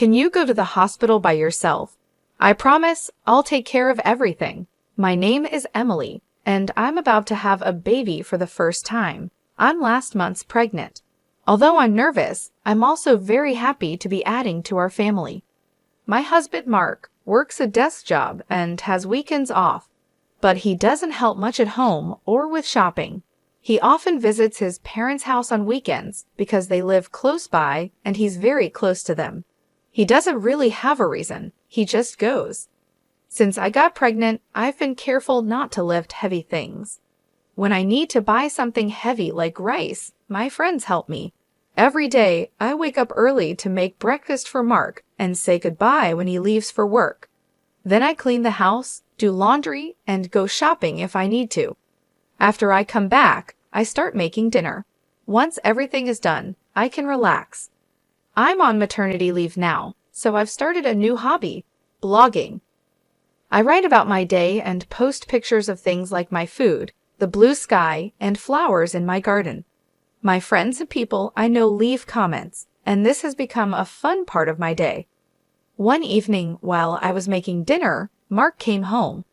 Can you go to the hospital by yourself? I promise I'll take care of everything. My name is Emily, and I'm about to have a baby for the first time. I'm last month's pregnant. Although I'm nervous, I'm also very happy to be adding to our family. My husband Mark works a desk job and has weekends off, but he doesn't help much at home or with shopping. He often visits his parents' house on weekends because they live close by and he's very close to them. He doesn't really have a reason, he just goes. Since I got pregnant, I've been careful not to lift heavy things. When I need to buy something heavy like rice, my friends help me. Every day, I wake up early to make breakfast for Mark and say goodbye when he leaves for work. Then I clean the house, do laundry, and go shopping if I need to. After I come back, I start making dinner. Once everything is done, I can relax. I'm on maternity leave now, so I've started a new hobby, blogging. I write about my day and post pictures of things like my food, the blue sky, and flowers in my garden. My friends and people I know leave comments, and this has become a fun part of my day. One evening, while I was making dinner, Mark came home.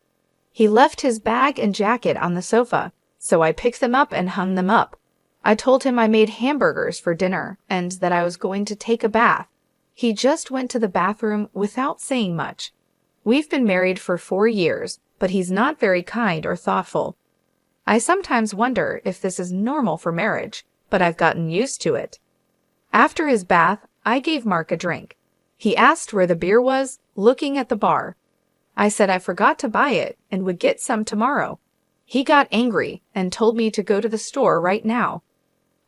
He left his bag and jacket on the sofa, so I picked them up and hung them up. I told him I made hamburgers for dinner and that I was going to take a bath. He just went to the bathroom without saying much. We've been married for 4 years, but he's not very kind or thoughtful. I sometimes wonder if this is normal for marriage, but I've gotten used to it. After his bath, I gave Mark a drink. He asked where the beer was, looking at the bar. I said I forgot to buy it and would get some tomorrow. He got angry and told me to go to the store right now.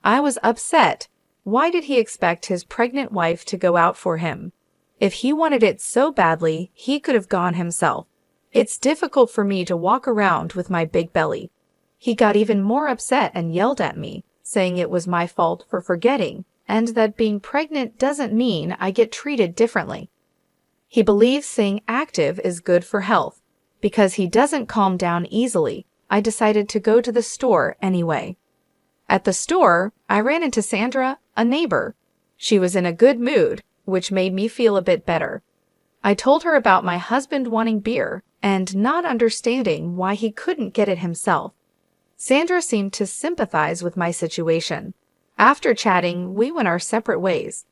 I was upset. Why did he expect his pregnant wife to go out for him? If he wanted it so badly, he could have gone himself. It's difficult for me to walk around with my big belly. He got even more upset and yelled at me, saying it was my fault for forgetting, and that being pregnant doesn't mean I get treated differently. He believes staying active is good for health. Because he doesn't calm down easily, I decided to go to the store anyway. At the store, I ran into Sandra, a neighbor. She was in a good mood, which made me feel a bit better. I told her about my husband wanting beer and not understanding why he couldn't get it himself. Sandra seemed to sympathize with my situation. After chatting, we went our separate ways.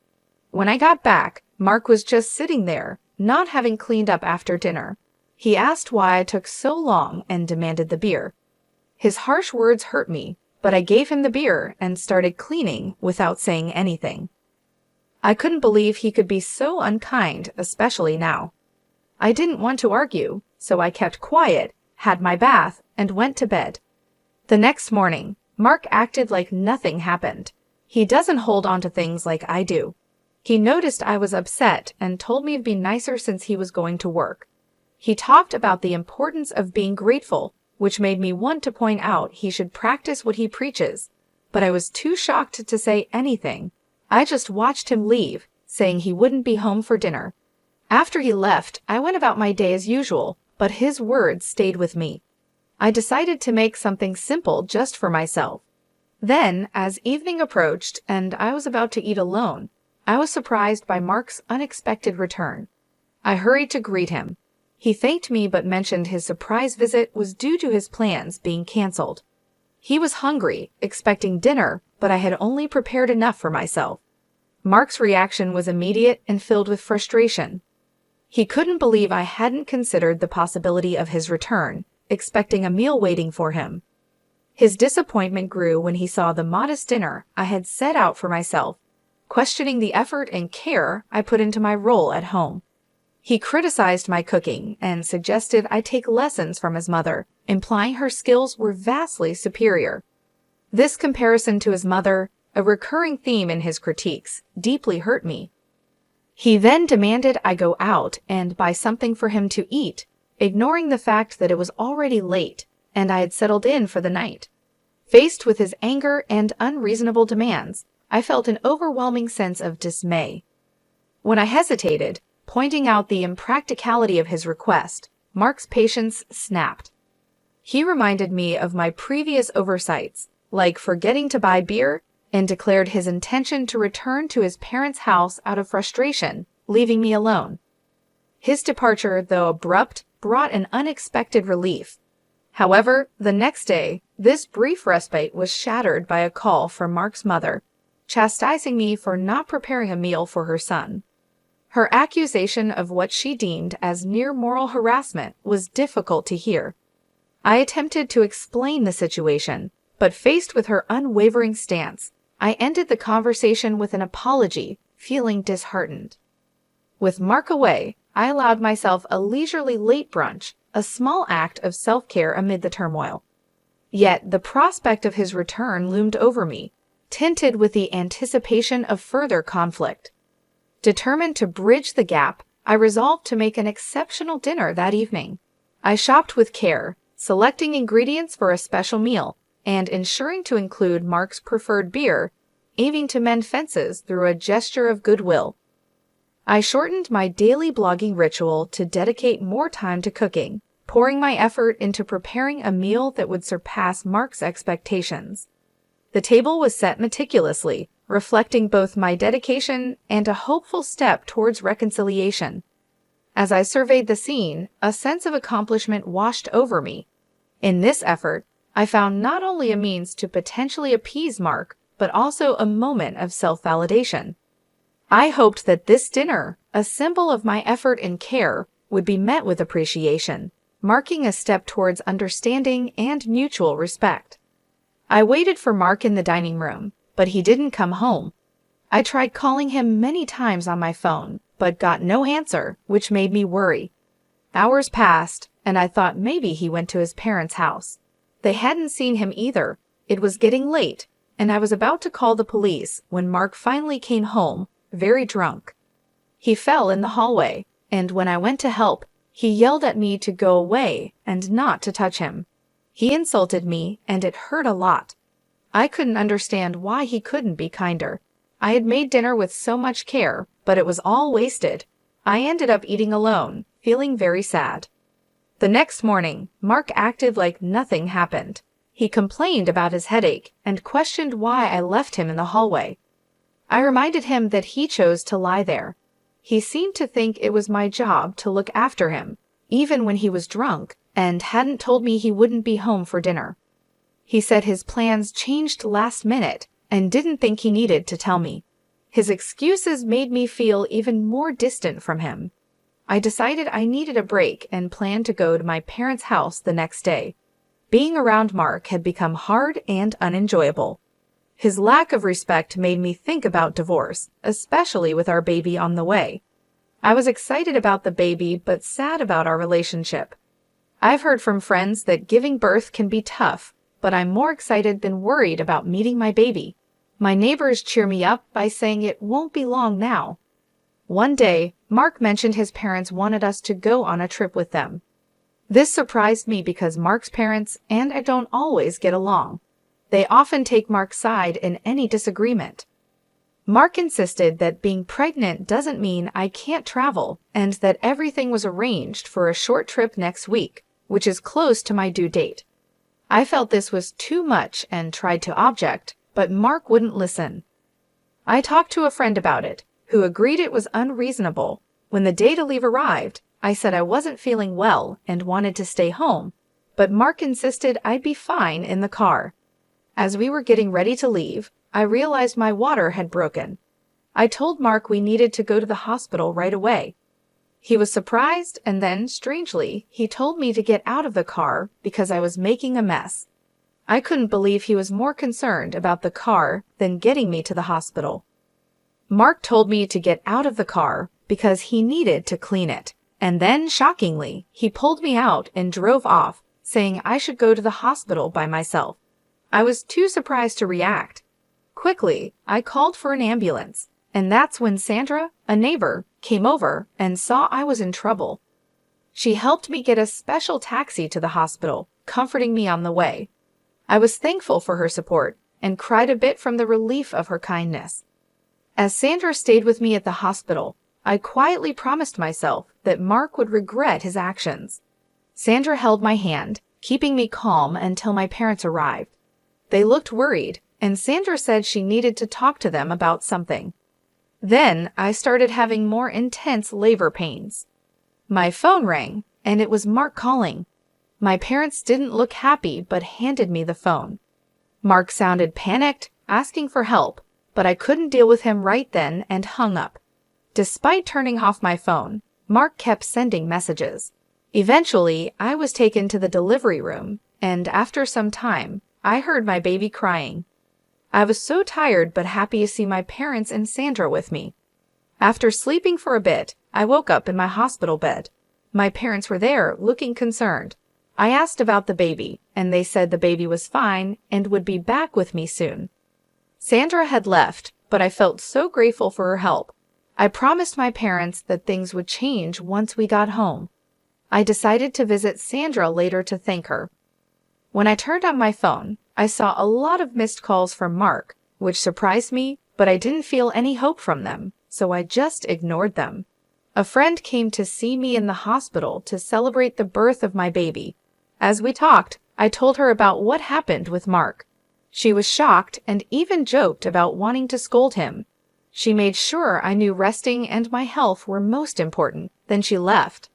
When I got back, Mark was just sitting there, not having cleaned up after dinner. He asked why I took so long and demanded the beer. His harsh words hurt me, but I gave him the beer and started cleaning without saying anything. I couldn't believe he could be so unkind, especially now. I didn't want to argue, so I kept quiet, had my bath, and went to bed. The next morning, Mark acted like nothing happened. He doesn't hold on to things like I do. He noticed I was upset and told me it'd be nicer since he was going to work. He talked about the importance of being grateful, which made me want to point out he should practice what he preaches, but I was too shocked to say anything. I just watched him leave, saying he wouldn't be home for dinner. After he left, I went about my day as usual, but his words stayed with me. I decided to make something simple just for myself. Then, as evening approached and I was about to eat alone, I was surprised by Mark's unexpected return. I hurried to greet him. He thanked me but mentioned his surprise visit was due to his plans being canceled. He was hungry, expecting dinner, but I had only prepared enough for myself. Mark's reaction was immediate and filled with frustration. He couldn't believe I hadn't considered the possibility of his return, expecting a meal waiting for him. His disappointment grew when he saw the modest dinner I had set out for myself, questioning the effort and care I put into my role at home. He criticized my cooking and suggested I take lessons from his mother, implying her skills were vastly superior. This comparison to his mother, a recurring theme in his critiques, deeply hurt me. He then demanded I go out and buy something for him to eat, ignoring the fact that it was already late and I had settled in for the night. Faced with his anger and unreasonable demands, I felt an overwhelming sense of dismay. When I hesitated, pointing out the impracticality of his request, Mark's patience snapped. He reminded me of my previous oversights, like forgetting to buy beer, and declared his intention to return to his parents' house out of frustration, leaving me alone. His departure, though abrupt, brought an unexpected relief. However, the next day, this brief respite was shattered by a call from Mark's mother, chastising me for not preparing a meal for her son. Her accusation of what she deemed as near moral harassment was difficult to hear. I attempted to explain the situation, but faced with her unwavering stance, I ended the conversation with an apology, feeling disheartened. With Mark away, I allowed myself a leisurely late brunch, a small act of self-care amid the turmoil. Yet the prospect of his return loomed over me, tinted with the anticipation of further conflict. Determined to bridge the gap, I resolved to make an exceptional dinner that evening. I shopped with care, selecting ingredients for a special meal, and ensuring to include Mark's preferred beer, aiming to mend fences through a gesture of goodwill. I shortened my daily blogging ritual to dedicate more time to cooking, pouring my effort into preparing a meal that would surpass Mark's expectations. The table was set meticulously, reflecting both my dedication and a hopeful step towards reconciliation. As I surveyed the scene, a sense of accomplishment washed over me. In this effort, I found not only a means to potentially appease Mark, but also a moment of self-validation. I hoped that this dinner, a symbol of my effort and care, would be met with appreciation, marking a step towards understanding and mutual respect. I waited for Mark in the dining room, but he didn't come home. I tried calling him many times on my phone, but got no answer, which made me worry. Hours passed, and I thought maybe he went to his parents' house. They hadn't seen him either. It was getting late, and I was about to call the police when Mark finally came home, very drunk. He fell in the hallway, and when I went to help, he yelled at me to go away and not to touch him. He insulted me, and it hurt a lot. I couldn't understand why he couldn't be kinder. I had made dinner with so much care, but it was all wasted. I ended up eating alone, feeling very sad. The next morning, Mark acted like nothing happened. He complained about his headache and questioned why I left him in the hallway. I reminded him that he chose to lie there. He seemed to think it was my job to look after him, even when he was drunk, and hadn't told me he wouldn't be home for dinner. He said his plans changed last minute and didn't think he needed to tell me. His excuses made me feel even more distant from him. I decided I needed a break and planned to go to my parents' house the next day. Being around Mark had become hard and unenjoyable. His lack of respect made me think about divorce, especially with our baby on the way. I was excited about the baby but sad about our relationship. I've heard from friends that giving birth can be tough, but I'm more excited than worried about meeting my baby. My neighbors cheer me up by saying it won't be long now. One day, Mark mentioned his parents wanted us to go on a trip with them. This surprised me because Mark's parents and I don't always get along. They often take Mark's side in any disagreement. Mark insisted that being pregnant doesn't mean I can't travel and that everything was arranged for a short trip next week, which is close to my due date. I felt this was too much and tried to object, but Mark wouldn't listen. I talked to a friend about it, who agreed it was unreasonable. When the day to leave arrived, I said I wasn't feeling well and wanted to stay home, but Mark insisted I'd be fine in the car. As we were getting ready to leave, I realized my water had broken. I told Mark we needed to go to the hospital right away. He was surprised, and then, strangely, he told me to get out of the car because I was making a mess. I couldn't believe he was more concerned about the car than getting me to the hospital. Mark told me to get out of the car because he needed to clean it, and then, shockingly, he pulled me out and drove off, saying I should go to the hospital by myself. I was too surprised to react. Quickly, I called for an ambulance, and that's when Sandra, a neighbor, came over and saw I was in trouble. She helped me get a special taxi to the hospital, comforting me on the way. I was thankful for her support and cried a bit from the relief of her kindness. As Sandra stayed with me at the hospital, I quietly promised myself that Mark would regret his actions. Sandra held my hand, keeping me calm until my parents arrived. They looked worried, and Sandra said she needed to talk to them about something. Then I started having more intense labor pains. My phone rang, and it was Mark calling. My parents didn't look happy but handed me the phone. Mark sounded panicked, asking for help, but I couldn't deal with him right then and hung up. Despite turning off my phone, Mark kept sending messages. Eventually, I was taken to the delivery room, and after some time, I heard my baby crying. I was so tired but happy to see my parents and Sandra with me. After sleeping for a bit, I woke up in my hospital bed. My parents were there, looking concerned. I asked about the baby, and they said the baby was fine and would be back with me soon. Sandra had left, but I felt so grateful for her help. I promised my parents that things would change once we got home. I decided to visit Sandra later to thank her. When I turned on my phone, I saw a lot of missed calls from Mark, which surprised me, but I didn't feel any hope from them, so I just ignored them. A friend came to see me in the hospital to celebrate the birth of my baby. As we talked, I told her about what happened with Mark. She was shocked and even joked about wanting to scold him. She made sure I knew resting and my health were most important. Then she left.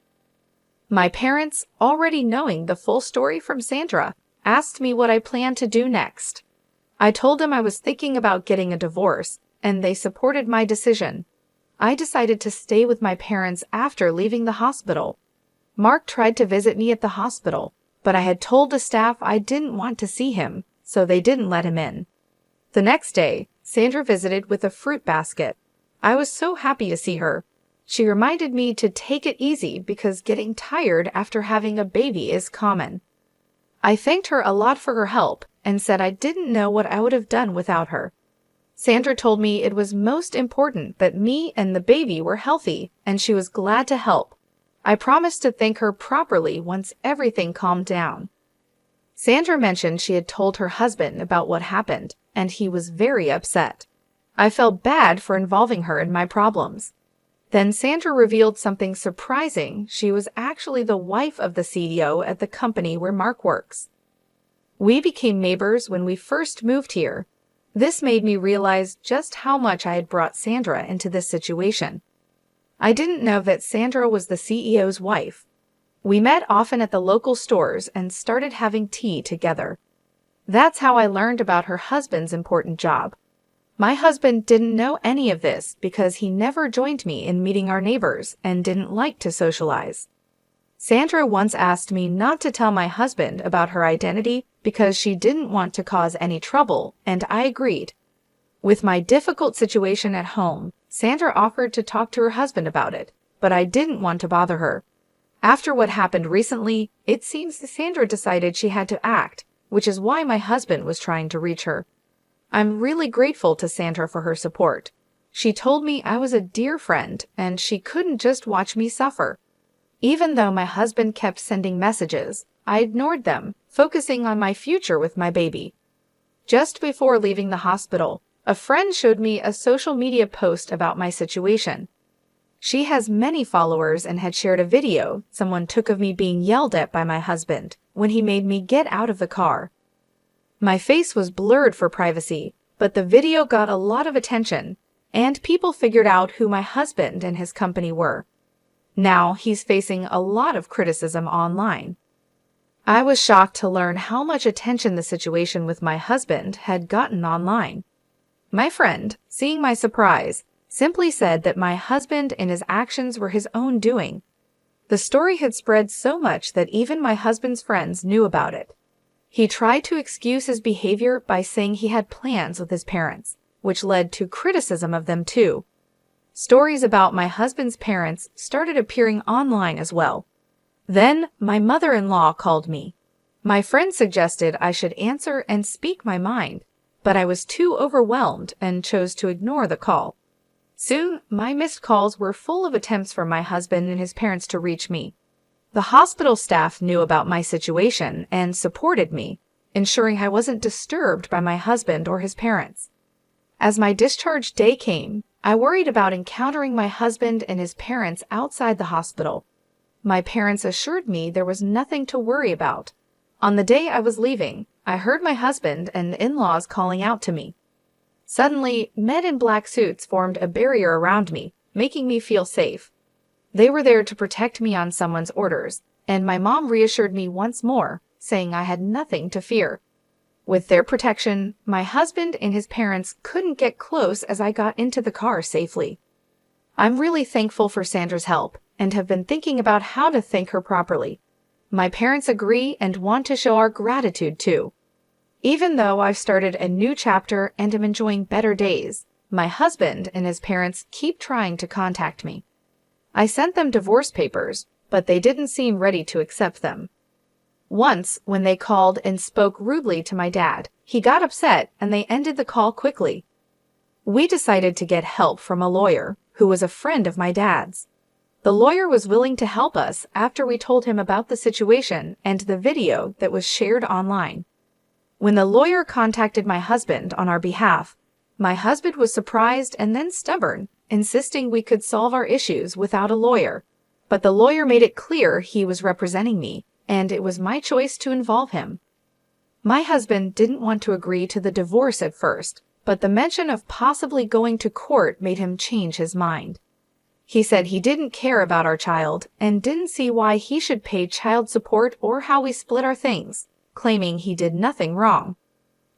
My parents, already knowing the full story from Sandra, asked me what I planned to do next. I told them I was thinking about getting a divorce, and they supported my decision. I decided to stay with my parents after leaving the hospital. Mark tried to visit me at the hospital, but I had told the staff I didn't want to see him, so they didn't let him in. The next day, Sandra visited with a fruit basket. I was so happy to see her. She reminded me to take it easy because getting tired after having a baby is common. I thanked her a lot for her help and said I didn't know what I would have done without her. Sandra told me it was most important that me and the baby were healthy, and she was glad to help. I promised to thank her properly once everything calmed down. Sandra mentioned she had told her husband about what happened, and he was very upset. I felt bad for involving her in my problems. Then Sandra revealed something surprising. She was actually the wife of the CEO at the company where Mark works. We became neighbors when we first moved here. This made me realize just how much I had brought Sandra into this situation. I didn't know that Sandra was the CEO's wife. We met often at the local stores and started having tea together. That's how I learned about her husband's important job. My husband didn't know any of this because he never joined me in meeting our neighbors and didn't like to socialize. Sandra once asked me not to tell my husband about her identity because she didn't want to cause any trouble, and I agreed. With my difficult situation at home, Sandra offered to talk to her husband about it, but I didn't want to bother her. After what happened recently, it seems Sandra decided she had to act, which is why my husband was trying to reach her. I'm really grateful to Sandra for her support. She told me I was a dear friend and she couldn't just watch me suffer. Even though my husband kept sending messages, I ignored them, focusing on my future with my baby. Just before leaving the hospital, a friend showed me a social media post about my situation. She has many followers and had shared a video someone took of me being yelled at by my husband when he made me get out of the car. My face was blurred for privacy, but the video got a lot of attention, and people figured out who my husband and his company were. Now he's facing a lot of criticism online. I was shocked to learn how much attention the situation with my husband had gotten online. My friend, seeing my surprise, simply said that my husband and his actions were his own doing. The story had spread so much that even my husband's friends knew about it. He tried to excuse his behavior by saying he had plans with his parents, which led to criticism of them too. Stories about my husband's parents started appearing online as well. Then my mother-in-law called me. My friend suggested I should answer and speak my mind, but I was too overwhelmed and chose to ignore the call. Soon, my missed calls were full of attempts for my husband and his parents to reach me. The hospital staff knew about my situation and supported me, ensuring I wasn't disturbed by my husband or his parents. As my discharge day came, I worried about encountering my husband and his parents outside the hospital. My parents assured me there was nothing to worry about. On the day I was leaving, I heard my husband and in-laws calling out to me. Suddenly, men in black suits formed a barrier around me, making me feel safe. They were there to protect me on someone's orders, and my mom reassured me once more, saying I had nothing to fear. With their protection, my husband and his parents couldn't get close as I got into the car safely. I'm really thankful for Sandra's help and have been thinking about how to thank her properly. My parents agree and want to show our gratitude too. Even though I've started a new chapter and am enjoying better days, my husband and his parents keep trying to contact me. I sent them divorce papers, but they didn't seem ready to accept them. Once, when they called and spoke rudely to my dad, he got upset and they ended the call quickly. We decided to get help from a lawyer who was a friend of my dad's. The lawyer was willing to help us after we told him about the situation and the video that was shared online. When the lawyer contacted my husband on our behalf, my husband was surprised and then stubborn, insisting we could solve our issues without a lawyer. But the lawyer made it clear he was representing me, and it was my choice to involve him. My husband didn't want to agree to the divorce at first, but the mention of possibly going to court made him change his mind. He said he didn't care about our child and didn't see why he should pay child support or how we split our things, claiming he did nothing wrong.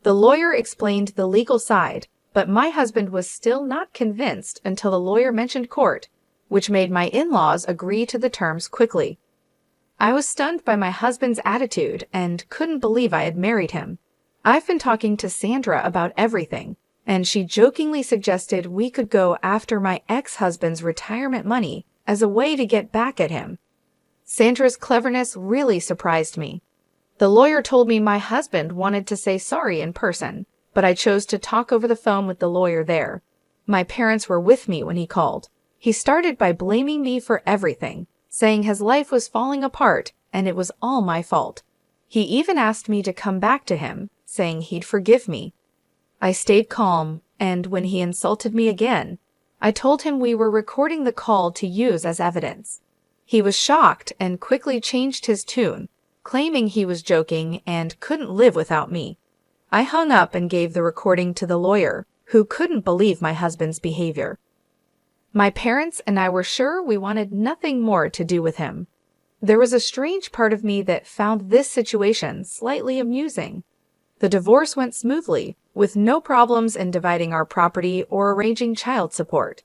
The lawyer explained the legal side, but my husband was still not convinced until the lawyer mentioned court, which made my in-laws agree to the terms quickly. I was stunned by my husband's attitude and couldn't believe I had married him. I've been talking to Sandra about everything, and she jokingly suggested we could go after my ex-husband's retirement money as a way to get back at him. Sandra's cleverness really surprised me. The lawyer told me my husband wanted to say sorry in person, but I chose to talk over the phone with the lawyer there. My parents were with me when he called. He started by blaming me for everything, saying his life was falling apart and it was all my fault. He even asked me to come back to him, saying he'd forgive me. I stayed calm, and when he insulted me again, I told him we were recording the call to use as evidence. He was shocked and quickly changed his tune, claiming he was joking and couldn't live without me. I hung up and gave the recording to the lawyer, who couldn't believe my husband's behavior. My parents and I were sure we wanted nothing more to do with him. There was a strange part of me that found this situation slightly amusing. The divorce went smoothly, with no problems in dividing our property or arranging child support.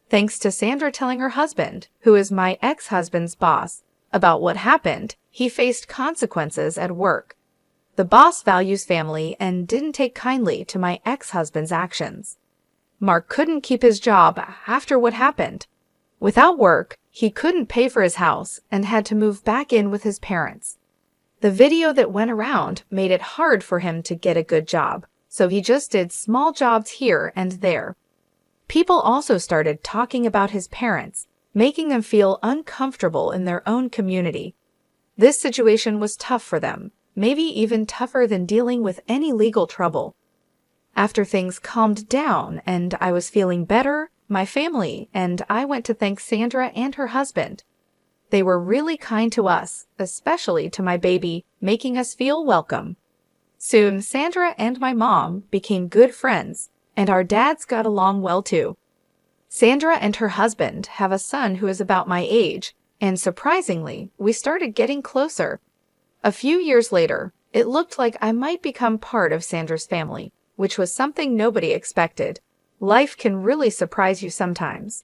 Thanks to Sandra telling her husband, who is my ex-husband's boss, about what happened, he faced consequences at work. The boss values family and didn't take kindly to my ex-husband's actions. Mark couldn't keep his job after what happened. Without work, he couldn't pay for his house and had to move back in with his parents. The video that went around made it hard for him to get a good job, so he just did small jobs here and there. People also started talking about his parents, making them feel uncomfortable in their own community. This situation was tough for them, maybe even tougher than dealing with any legal trouble. After things calmed down and I was feeling better, my family and I went to thank Sandra and her husband. They were really kind to us, especially to my baby, making us feel welcome. Soon, Sandra and my mom became good friends, and our dads got along well too. Sandra and her husband have a son who is about my age, and surprisingly, we started getting closer. A few years later, it looked like I might become part of Sandra's family, which was something nobody expected. Life can really surprise you sometimes.